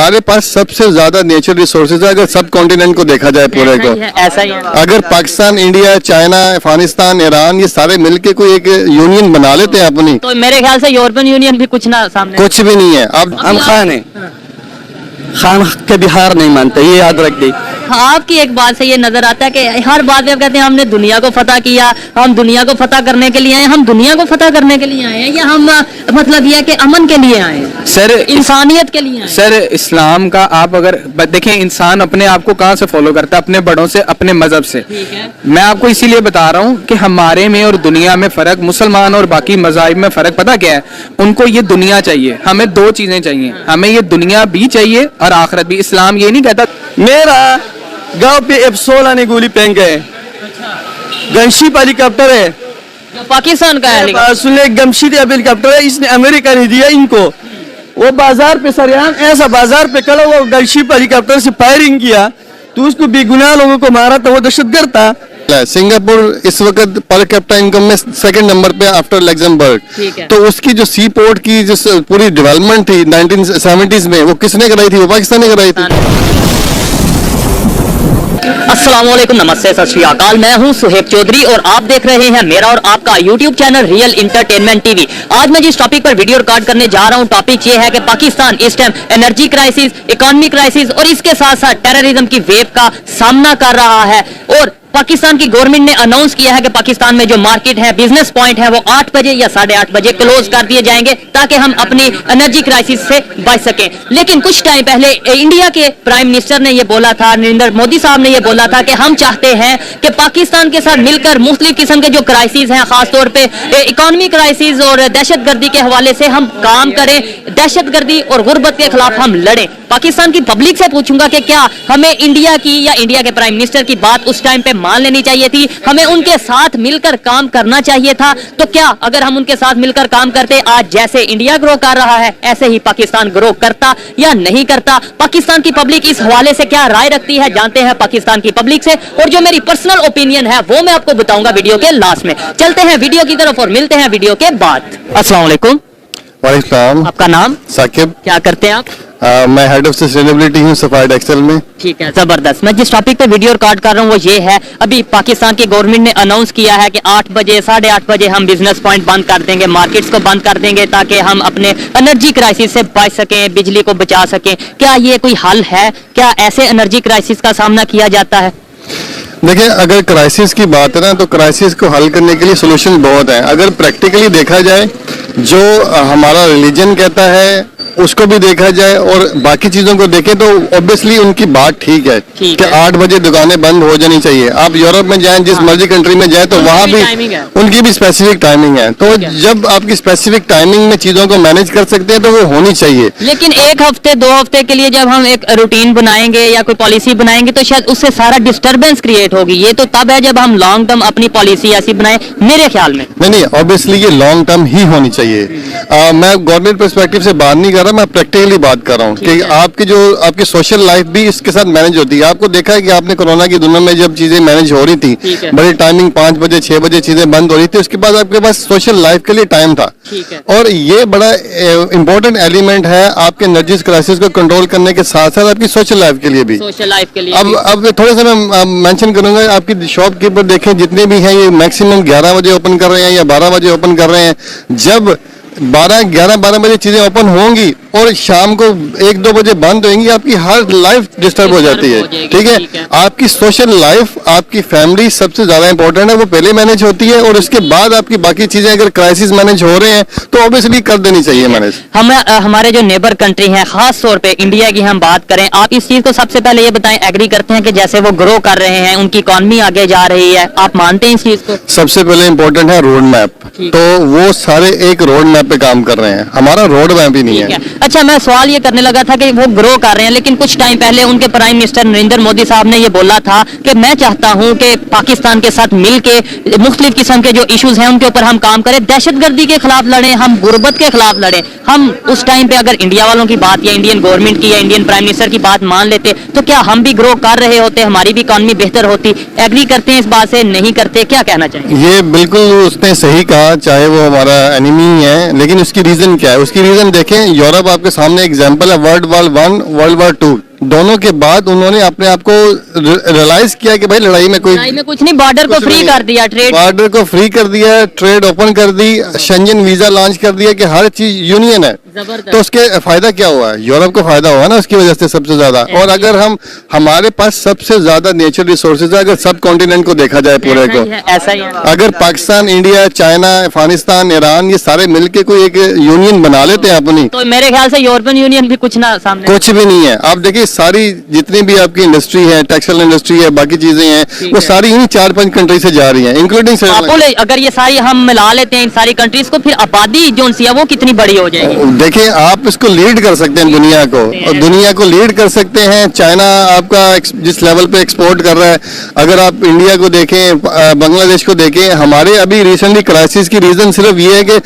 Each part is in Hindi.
हमारे पास सबसे ज्यादा नेचुरल रिसोर्सेज है अगर सब कॉन्टिनेंट को देखा जाए पूरे को। ऐसा ही है। अगर Pakistan, India, China, Afghanistan, Iran ये सारे मिलके कोई एक यूनियन बना लेते हैं अपनी, तो मेरे ख्याल से यूरोपियन यूनियन भी कुछ ना सामने कुछ भी नहीं है। अब हम खान है, खान के बिहार नहीं मानते, ये याद रख दी। हाँ, आपकी एक बात से ये नजर आता है कि हर बात में आप कहते हैं हमने दुनिया को फतह किया, हम दुनिया को फतह करने के लिए आए। हम दुनिया को फतह करने के लिए आए हैं या हम मतलब ये कि अमन के लिए आए हैं, सर इंसानियत के लिए आए हैं? सर इस्लाम का आप अगर देखें, इंसान अपने आप को कहाँ से फॉलो करता है? अपने बड़ों से, अपने मजहब से। ठीक है। मैं आपको इसीलिए बता रहा हूँ कि हमारे में और दुनिया में फर्क, मुसलमान और बाकी मजाहिब में फर्क पता क्या है? उनको ये दुनिया चाहिए, हमें दो चीजें चाहिए, हमें ये दुनिया भी चाहिए और आखिरत भी। इस्लाम ये नहीं कहता। मेरा गांव पे F-16 ने गोली फेंक गए, गनशिप हेलीकॉप्टर है, जो पाकिस्तान का है। सुने गमशीद हेलीकॉप्टर है, इसने अमेरिका ने दिया इनको। वो बाजार पे सरेआम ऐसा बाजार पे खड़ा हुआ गनशिप हेलीकॉप्टर से फायरिंग किया तो उसको बेगुनाह लोगों को मारा, तो वो दहशतगर्द था। सिंगापुर इस वक्त पर कैपिटा इनकम में सेकंड नंबर पे आफ्टर लग्जमबर्ग। तो उसकी जो सी पोर्ट की जो पूरी डेवलपमेंट थी 1970s में, वो किसने कराई थी? वो पाकिस्तान ने कराई थी। अस्सलाम वालेकुम, नमस्ते, सत श्री अकाल। मैं हूं सुहेब चौधरी और आप देख रहे हैं मेरा और आपका YouTube channel real entertainment TV. आज मैं जिस टॉपिक पर वीडियो रिकॉर्ड करने जा रहा हूं, टॉपिक ये है कि पाकिस्तान इस time energy crisis, economy crisis और इसके साथ साथ टेररिज्म की वेव का सामना कर रहा है। और पाकिस्तान की गवर्नमेंट ने अनाउंस किया है कि पाकिस्तान में जो मार्केट है, बिजनेस पॉइंट है, वो 8 बजे या 8:30 बजे क्लोज कर दिए जाएंगे ताकि हम अपनी एनर्जी क्राइसिस से बच सकें। लेकिन कुछ टाइम पहले इंडिया के प्राइम मिनिस्टर ने ये बोला था, नरेंद्र मोदी साहब ने ये बोला था कि हम चाहते हैं कि पाकिस्तान के साथ मिलकर मुख्तलिफ किस्म के जो क्राइसिस हैं, खासतौर पे इकोनॉमी क्राइसिस और दहशतगर्दी के हवाले से हम काम करें, दहशतगर्दी और गुर्बत के खिलाफ हम लड़ें। पाकिस्तान की पब्लिक से पूछूंगा कि क्या हमें इंडिया की या इंडिया के प्राइम मिनिस्टर की बात उस टाइम पे मान लेनी चाहिए थी? हमें उनके साथ मिलकर काम करना चाहिए था? तो क्या अगर हम उनके साथ मिलकर काम करते, आज जैसे इंडिया ग्रो कर रहा है ऐसे ही पाकिस्तान ग्रो करता या नहीं करता? पाकिस्तान की पब्लिक इस हवाले से क्या राय रखती है, जानते हैं पाकिस्तान की पब्लिक से। और जो मेरी पर्सनल ओपिनियन है वो मैं आपको बताऊंगा वीडियो के लास्ट में। चलते हैं वीडियो की तरफ और मिलते हैं वीडियो के बाद। अस्सलाम वालेकुम। वालेकुम। आपका नाम? साकिब। क्या करते हैं आप? मैं हेड ऑफ सस्टेनेबिलिटी हूँ सफाई एक्सेल में। ठीक है, जबरदस्त। मैं जिस टॉपिक पे वीडियो रिकॉर्ड कर रहा हूँ वो ये है, अभी पाकिस्तान की गवर्नमेंट ने अनाउंस किया है कि 8 बजे 8:30 बजे हम बिजनेस पॉइंट बंद कर देंगे, मार्केट्स को बंद कर देंगे ताकि हम अपने एनर्जी क्राइसिस से बच सकें, बिजली को बचा सकें। क्या ये कोई हल है? क्या ऐसे एनर्जी क्राइसिस का सामना किया जाता है? देखिए, अगर क्राइसिस की बात है ना, तो क्राइसिस को हल करने के लिए सोल्यूशन बहुत है। अगर प्रैक्टिकली देखा जाए, जो हमारा रिलीजन कहता है उसको भी देखा जाए और बाकी चीजों को देखें, तो ऑब्वियसली उनकी बात ठीक है कि 8 बजे दुकानें बंद हो जानी चाहिए। आप यूरोप में जाएं, जिस मर्जी कंट्री में जाएं, तो वहाँ भी उनकी भी स्पेसिफिक टाइमिंग है। तो जब आपकी स्पेसिफिक टाइमिंग में चीजों को मैनेज कर सकते हैं तो वो होनी चाहिए। लेकिन 1 हफ्ते 2 हफ्ते के लिए जब हम एक रूटीन बनाएंगे या कोई पॉलिसी बनाएंगे तो शायद उससे सारा डिस्टर्बेंस क्रिएट होगी। ये तो तब है जब हम लॉन्ग टर्म अपनी पॉलिसी ऐसी बनाए, मेरे ख्याल में। नहीं, ऑब्वियसली ये लॉन्ग टर्म ही होनी चाहिए। मैं गवर्नमेंट पर्सपेक्टिव से बात नहीं कर रहा, मैं प्रैक्टिकली बात कर रहा हूँ कि आपकी सोशल लाइफ भी इसके साथ मैनेज होती है। आपको देखा है कि आपने कोरोना की दुनिया में जब चीजें मैनेज हो रही थी, बड़ी टाइमिंग 5 बजे 6 बजे चीजें बंद हो रही थी, उसके बाद आपके पास सोशल लाइफ के लिए टाइम था। और ये बड़ा इंपॉर्टेंट एलिमेंट है आपके एनर्जी क्राइसिस को कंट्रोल करने के साथ साथ आपकी सोशल लाइफ के लिए भी। अब थोड़े से मैं मेंशन करूंगा, आपकी शॉपकीपर देखें जितने भी हैं, ये मैक्सिमम 11 बजे ओपन कर रहे हैं या 12 बजे ओपन कर रहे हैं। जब 11-12 बजे चीजें ओपन होंगी और शाम को 1-2 बजे बंद होंगी, आपकी हर लाइफ डिस्टर्ब हो जाती है। ठीक है, आपकी सोशल लाइफ, आपकी फैमिली सबसे ज्यादा इंपॉर्टेंट है, वो पहले मैनेज होती है और उसके बाद आपकी बाकी चीजें अगर क्राइसिस मैनेज हो रहे हैं तो ऑब्वियसली कर देनी चाहिए मैनेज। हमारे जो नेबर कंट्री है, खास तौर पे इंडिया की हम बात करें, आप इस चीज को सबसे पहले ये बताएं, एग्री करते हैं कि जैसे वो ग्रो कर रहे हैं, उनकी इकोनॉमी आगे जा रही है, आप मानते हैं इस चीज को? सबसे पहले इंपॉर्टेंट है रोड मैप, तो वो सारे एक रोड मैप पे काम कर रहे हैं, हमारा रोड मैप ही नहीं है। अच्छा, मैं सवाल ये करने लगा था कि वो ग्रो कर रहे हैं, लेकिन कुछ टाइम पहले उनके प्राइम मिनिस्टर नरेंद्र मोदी साहब ने ये बोला था कि मैं चाहता हूं कि पाकिस्तान के साथ मिलके मुख्तलिफ किस्म के जो इश्यूज हैं उनके ऊपर हम काम करें, दहशतगर्दी के खिलाफ लड़ें, हम गुर्बत के खिलाफ लड़ें। हम उस टाइम पे अगर इंडिया वालों की बात या इंडियन गवर्नमेंट की या इंडियन प्राइम मिनिस्टर की बात मान लेते तो क्या हम भी ग्रो कर रहे होते, हमारी भी इकोनॉमी बेहतर होती? एग्री करते हैं इस बात से, नहीं करते? क्या कहना चाहिए? ये बिल्कुल उसने सही कहा, चाहे वो हमारा एनिमी है, लेकिन उसकी रीजन क्या है? उसकी रीजन देखें, यूरोप आपके सामने एग्जाम्पल है, वर्ल्ड वॉर 1, वर्ल्ड वॉर 2, दोनों के बाद उन्होंने अपने आप को रियलाइज किया कि भाई लड़ाई में कुछ नहीं, बॉर्डर को फ्री कर दिया, ट्रेड बॉर्डर को फ्री कर दिया, ट्रेड ओपन कर दी, शेंजन वीजा लॉन्च कर दिया कि हर चीज यूनियन है। तो उसके फायदा क्या हुआ है? यूरोप को फायदा हुआ ना उसकी वजह से सबसे ज्यादा। और अगर हमारे पास सबसे ज्यादा नेचुरल रिसोर्सेज है, अगर सब कॉन्टिनेंट को देखा जाए पूरे को, ऐसा ही है। अगर Pakistan, India, China, Afghanistan, Iran ये सारे मिलके कोई एक यूनियन बना लेते हैं अपनी, तो मेरे ख्याल से यूरोपियन यूनियन भी कुछ ना सामने, कुछ भी नहीं है। आप देखिए सारी जितनी भी आपकी इंडस्ट्री है, टेक्सटाइल इंडस्ट्री है, बाकी चीजें हैं, वो सारी इन 4-5 कंट्री से जा रही हैं, इंक्लूडिंग श्रीलंका। अगर ये सारी हम मिला लेते हैं इन सारी कंट्रीज को, फिर आबादी जो सी है वो कितनी बड़ी हो जाएगी। देखिए आप इसको लीड कर सकते हैं दुनिया को, और दुनिया को लीड कर सकते हैं। चाइना आपका जिस लेवल पे एक्सपोर्ट कर रहा है, अगर आप इंडिया को देखें, बांग्लादेश को देखें, हमारे अभी रिसेंटली क्राइसिस की रीजन सिर्फ ये है कि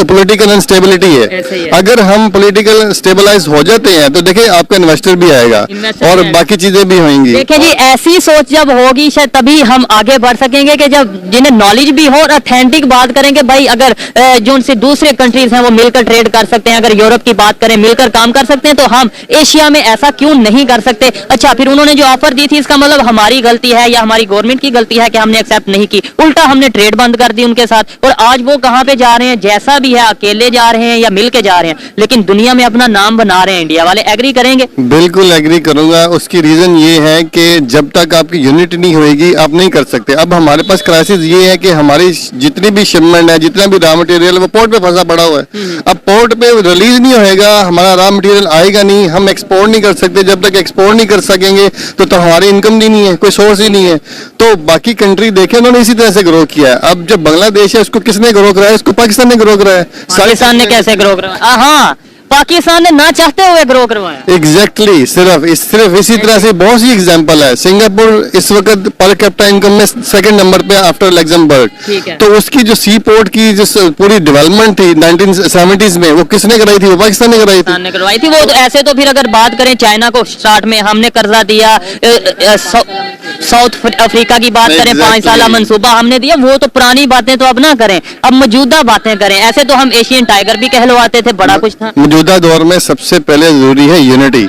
पॉलिटिकल अनस्टेबिलिटी है। अगर हम पॉलिटिकल स्टेबलाइज हो जाते हैं तो देखिए आपका इन्वेस्टर भी आएगा और बाकी चीजें भी होंगी। देखिए जी, ऐसी सोच जब होगी शायद तभी हम आगे बढ़ सकेंगे कि जब जिन्हें नॉलेज भी हो और ऑथेंटिक बात करेंगे। भाई अगर जो उनसे दूसरे कंट्रीज हैं वो मिलकर ट्रेड कर सकते हैं, अगर यूरोप की बात करें मिलकर काम कर सकते हैं, तो हम एशिया में ऐसा क्यों नहीं कर सकते। अच्छा, फिर उन्होंने जो ऑफर दी थी इसका मतलब हमारी गलती है या हमारी गवर्नमेंट की गलती है कि हमने एक्सेप्ट नहीं की? उल्टा हमने ट्रेड बंद कर दी उनके साथ, और आज वो कहां पे जा रहे हैं? जैसा भी है, अकेले जा रहे हैं या मिलके जा रहे हैं, लेकिन दुनिया में अपना नाम बना रहे हैं। इंडिया वाले एग्री करेंगे? बिल्कुल एग्री करूंगा। उसकी रीजन ये है कि जब तक आपकी यूनिटी नहीं होगी आप नहीं कर सकते। अब हमारे पास क्राइसिस ये है कि हमारी जितनी भी शिपमेंट है, जितना भी रॉ मटेरियल वो पोर्ट पे फंसा पड़ा हुआ है। अब पोर्ट पे रिलीज नहीं होएगा, हमारा रॉ मटेरियल आएगा नहीं, हम एक्सपोर्ट नहीं कर सकते। जब तक एक्सपोर्ट नहीं कर सकेंगे तो हमारी इनकम भी नहीं है, कोई सोर्स ही नहीं है। तो बाकी कंट्री देखे उन्होंने इसी तरह से ग्रो किया है। अब जब बांग्लादेश है उसको किसने ग्रो कराया? इसको पाकिस्तान ने ग्रो कराया। पाकिस्तान ने कैसे ग्रो कराया? हाँ, पाकिस्तान ने ना चाहते हुए ग्रो करवाया। एग्जैक्टली, सिर्फ इसी तरह से बहुत सी एग्जांपल है। सिंगापुर इस वक्त पर कैपिटा इनकम में सेकंड नंबर पे आफ्टर लग्जमबर्ग। तो उसकी जो सी पोर्ट की जो पूरी डेवलपमेंट थी 1970s में, वो किसने कराई थी? वो पाकिस्तान ने करवाई थी। वो तो ऐसे तो फिर अगर बात करें चाइना को स्टार्ट में हमने कर्जा दिया, साउथ अफ्रीका की बात करें 5 साल मंसूबा हमने दिया, वो तो पुरानी बातें तो अब ना करें, अब मौजूदा बातें करें। ऐसे तो हम एशियन टाइगर भी कहलवाते थे, बड़ा कुछ था। मौजूदा दौर में सबसे पहले जरूरी है यूनिटी।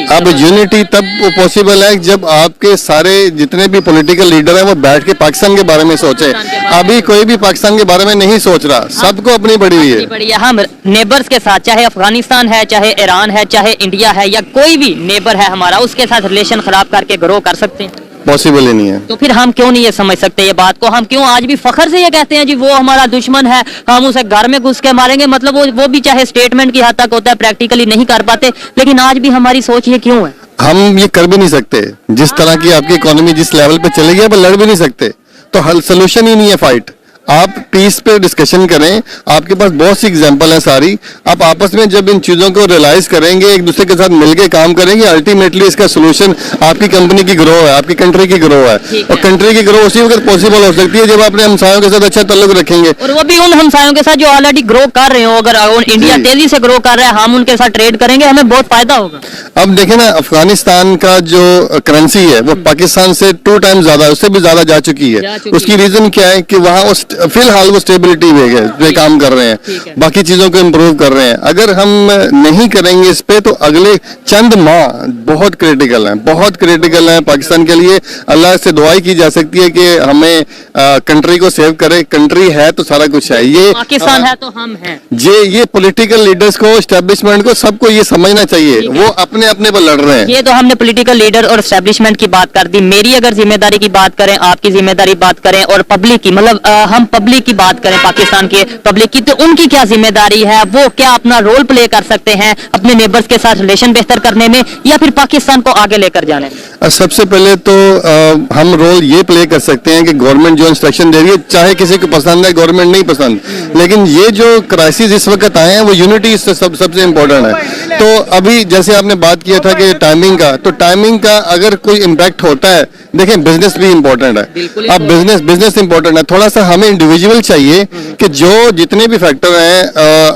अब यूनिटी तब पॉसिबल है जब आपके सारे जितने भी पॉलिटिकल लीडर हैं वो बैठ के पाकिस्तान के बारे में सोचे। अभी कोई भी पाकिस्तान के बारे में नहीं सोच रहा, सबको अपनी पड़ी हुई है। हम नेबर्स के साथ, चाहे अफगानिस्तान है, चाहे ईरान है, चाहे इंडिया है, या कोई भी नेबर है हमारा, उसके साथ रिलेशन खराब करके ग्रो कर सकते हैं? पॉसिबल ही नहीं है। तो फिर हम क्यों नहीं ये समझ सकते ये बात को? हम क्यों आज भी फखर से ये कहते हैं जी वो हमारा दुश्मन है, हम उसे घर में घुस के मारेंगे? मतलब वो भी चाहे स्टेटमेंट की हद तक होता है, प्रैक्टिकली नहीं कर पाते, लेकिन आज भी हमारी सोच ये क्यों है? हम ये कर भी नहीं सकते। जिस तरह की आपकी इकोनॉमी जिस लेवल पे चलेगी आप लड़ भी नहीं सकते, तो हल सोल्यूशन ही नहीं है फाइट। आप पीस पे डिस्कशन करें, आपके पास बहुत सी एग्जांपल है सारी। आप आपस में जब इन चीजों को रियलाइज करेंगे, एक दूसरे के साथ मिलके काम करेंगे, अल्टीमेटली इसका सोल्यूशन आपकी कंपनी की ग्रो है, आपकी कंट्री की ग्रो है। और कंट्री की ग्रो उसी वक्त पॉसिबल हो सकती है जब अपने हमसायों के साथ अच्छा ताल्लुक रखेंगे, और वो भी उन हमसायों के साथ जो ऑलरेडी ग्रो कर रहे हो। अगर इंडिया तेजी से ग्रो कर रहा है, हम उनके साथ ट्रेड करेंगे, हमें बहुत फायदा होगा। अब देखें ना, अफगानिस्तान का जो करेंसी है वो पाकिस्तान से 2 टाइम ज्यादा, उससे भी ज्यादा जा चुकी है। उसकी रीजन क्या है कि वहाँ फिलहाल वो स्टेबिलिटी पे काम कर रहे हैं, बाकी चीजों को इम्प्रूव कर रहे हैं। अगर हम नहीं करेंगे इस पे तो अगले चंद माह बहुत क्रिटिकल हैं, बहुत क्रिटिकल हैं पाकिस्तान के लिए। अल्लाह से दुआ की जा सकती है कि हमें कंट्री को सेव करे। कंट्री है तो सारा कुछ है, ये पाकिस्तान है तो हम हैं। ये पॉलिटिकल लीडर्स को, एस्टेब्लिशमेंट को, सबको ये समझना चाहिए, वो अपने अपने पर लड़ रहे हैं। ये तो हमने पॉलिटिकल लीडर और एस्टेब्लिशमेंट की बात कर दी। मेरी अगर जिम्मेदारी की बात करें, आपकी जिम्मेदारी बात करें, और पब्लिक की, मतलब हम पब्लिक की बात करें, पाकिस्तान के पब्लिक की, तो उनकी क्या जिम्मेदारी है? वो क्या अपना रोल प्ले कर सकते हैं अपने नेबर्स के साथ रिलेशन बेहतर करने में, या फिर पाकिस्तान को आगे लेकर जाने में? सबसे पहले तो हम रोल ये प्ले कर सकते हैं कि गवर्नमेंट जो इंस्ट्रक्शन दे रही है, चाहे किसी को पसंद है, गवर्नमेंट नहीं पसंद, लेकिन ये जो क्राइसिस इस वक्त आए हैं वो यूनिटी सबसे इम्पोर्टेंट है। तो अभी जैसे आपने बात किया था कि टाइमिंग का, तो टाइमिंग का अगर कोई इम्पैक्ट होता है, देखें बिजनेस भी इम्पोर्टेंट है। अब बिजनेस इम्पोर्टेंट है, थोड़ा सा हमें इंडिविजुअल चाहिए कि जो जितने भी फैक्टर हैं,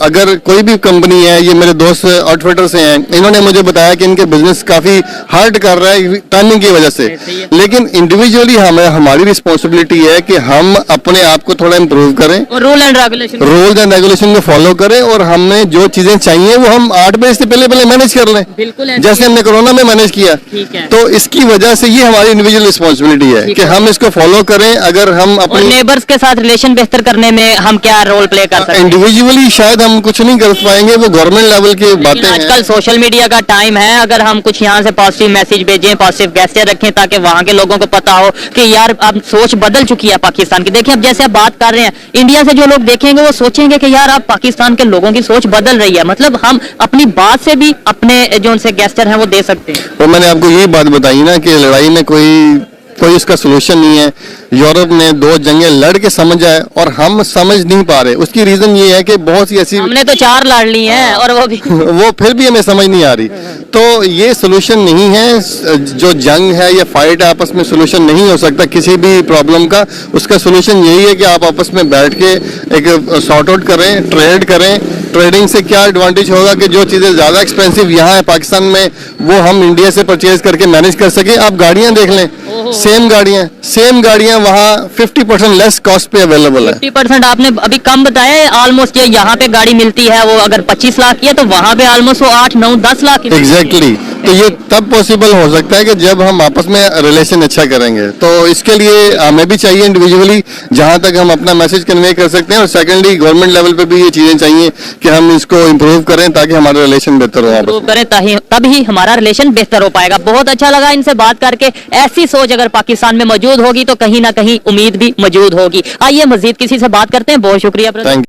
अगर कोई भी कंपनी है, ये मेरे दोस्त आउटफिटर से हैं, इन्होंने मुझे बताया कि इनके बिजनेस काफी हार्ड कर रहा है टाइमिंग की वजह से, लेकिन इंडिविजुअली हमारी रिस्पॉन्सिबिलिटी है कि हम अपने आप को थोड़ा इम्प्रूव करें, और रूल एंड रेगुलेशन को फॉलो करें, और हमें जो चीजें चाहिए वो हम 8 बजे से पहले मैनेज कर लें, बिल्कुल ऐसे जैसे हमने कोरोना में मैनेज किया। ठीक है। तो इसकी वजह से ये हमारी इंडिविजुअल रिस्पॉन्सिबिलिटी है ठीक कि है। हम इसको फॉलो करें। अगर हम और अपनी नेबर्स के साथ रिलेशन बेहतर करने में हम क्या रोल प्ले कर सकते हैं? इंडिविजुअली शायद हम कुछ नहीं कर पाएंगे, वो गवर्नमेंट लेवल की बातें लेकिन हैं। आजकल सोशल मीडिया का टाइम है, अगर हम कुछ यहाँ से पॉजिटिव मैसेज भेजें, पॉजिटिव गेस्चर रखें, ताकि वहाँ के लोगों को पता हो कि यार अब सोच बदल चुकी है पाकिस्तान की। देखिए अब जैसे आप बात कर रहे हैं, इंडिया से जो लोग देखेंगे वो सोचेंगे कि यार अब पाकिस्तान के लोगों की सोच बदल रही है, मतलब हम अपनी बात से भी अपने जो उनसे गेस्चर हैं वो दे सकते हैं। तो मैंने आपको यही बात बताई ना कि लड़ाई में कोई इसका सोल्यूशन नहीं है। यूरोप ने 2 जंगें लड़ के समझा है और हम समझ नहीं पा रहे। उसकी रीजन ये है कि बहुत सी ऐसी हमने तो 4 लड़ ली हैं और वो भी वो फिर भी हमें समझ नहीं आ रही। तो ये सोल्यूशन नहीं है, जो जंग है या फाइट है आपस में सोल्यूशन नहीं हो सकता किसी भी प्रॉब्लम का। उसका सोल्यूशन यही है कि आप आपस में बैठ के एक सॉर्ट आउट करें, ट्रेड करें। ट्रेडिंग से क्या एडवांटेज होगा कि जो चीज़ें ज़्यादा एक्सपेंसिव यहाँ है पाकिस्तान में, वो हम इंडिया से परचेज करके मैनेज कर सकें। आप गाड़ियाँ देख लें, सेम गाड़ियाँ वहाँ 50% लेस कॉस्ट पे अवेलेबल है। 50% आपने अभी कम बताया, ऑलमोस्ट ये यहाँ पे गाड़ी मिलती है वो अगर 25 लाख की है तो वहाँ पे ऑलमोस्ट वो 8, 9, 10 लाख की। एग्जैक्टली। तो ये तब पॉसिबल हो सकता है कि जब हम आपस में रिलेशन अच्छा करेंगे। तो इसके लिए हमें भी चाहिए इंडिविजुअली जहां तक हम अपना मैसेज कन्वे कर सकते हैं, और सेकेंडली गवर्नमेंट लेवल पे भी ये चीजें चाहिए कि हम इसको इम्प्रूव करें ताकि हमारा रिलेशन बेहतर हो आपस में। इम्प्रूव करें तभी हमारा रिलेशन बेहतर हो पाएगा। बहुत अच्छा लगा इनसे बात करके। ऐसी सोच अगर पाकिस्तान में मौजूद होगी तो कहीं ना कहीं उम्मीद भी मौजूद होगी। आइए मजीद किसी से बात करते हैं। बहुत शुक्रिया ब्रदर। थैंक